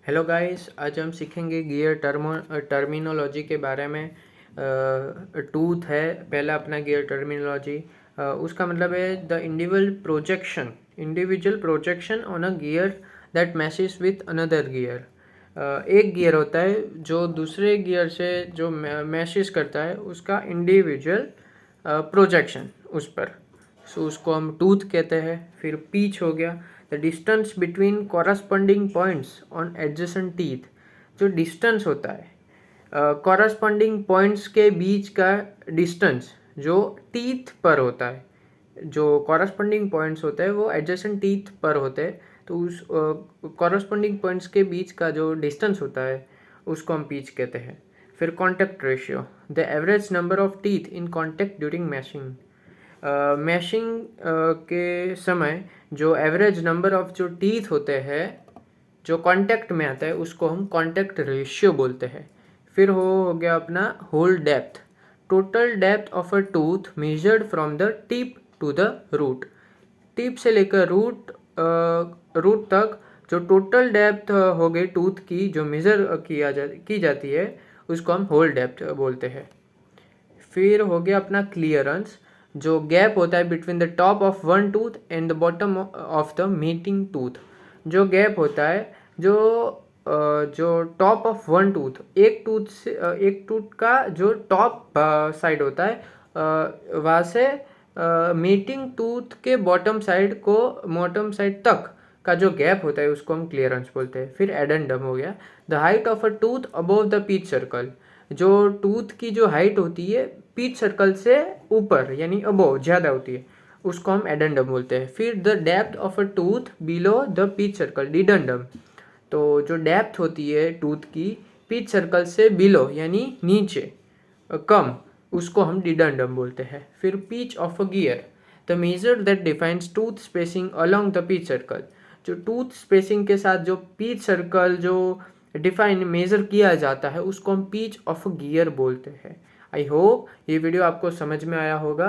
Hello guys, आज हम सीखेंगे गियर टर्मिनोलॉजी के बारे में। टूथ है पहला अपना गियर टर्मिनोलॉजी। उसका मतलब है the individual projection on a gear that matches with another gear. एक गियर होता है जो दूसरे गियर से जो मैचेस करता है, उसका इंडिविजुअल प्रोजेक्शन उस पर। सो उसको हम टूथ कहते हैं। फिर पीच हो गया, the distance between corresponding points on adjacent teeth. जो डिस्टेंस होता है कॉरस्पॉन्डिंग पॉइंट्स के बीच का डिस्टेंस जो टीथ पर होता है, जो कॉरस्पॉन्डिंग पॉइंट्स होते हैं वो एडजेसेंट टीथ पर होते हैं, तो उस कॉरस्पॉन्डिंग पॉइंट्स के बीच का जो डिस्टेंस होता है उसको हम पीच कहते हैं। फिर contact ratio, the average number of teeth in contact during mashing. Mashing के समय जो एवरेज नंबर ऑफ जो टीथ होते हैं जो कांटेक्ट में आता है उसको हम कांटेक्ट रेशियो बोलते हैं। फिर हो गया अपना whole depth, total depth of a tooth measured from the tip to the root. Tip से लेकर रूट तक जो टोटल डेप्थ हो गई टूथ की जो मेजर की जाती है उसको हम होल डेप्थ बोलते हैं। फिर हो गया अपना क्लियरेंस, जो गैप होता है between the top of one tooth and the bottom of the meeting tooth. जो गैप होता है जो टॉप ऑफ वन टूथ, एक टूथ का जो टॉप साइड होता है वहाँ से मीटिंग टूथ के बॉटम साइड तक का जो गैप होता है उसको हम क्लियरेंस बोलते हैं। फिर एडेंडम हो गया, the height of a tooth above the pitch circle. जो टूथ की जो हाइट होती है पीच सर्कल से ऊपर यानी अबव ज़्यादा होती है उसको हम एडेंडम बोलते हैं। फिर the depth of a tooth below the pitch circle, dedendum. तो जो डेप्थ होती है टूथ की पीच सर्कल से बिलो यानी नीचे कम, उसको हम डिडेंडम बोलते हैं। फिर pitch of a gear, the measure that defines tooth spacing along the pitch circle. जो टूथ स्पेसिंग के साथ जो पीच सर्कल जो डिफाइन मेजर किया जाता है उसको हम पीच ऑफ गियर बोलते हैं। आई होप ये वीडियो आपको समझ में आया होगा।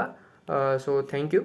So thank you.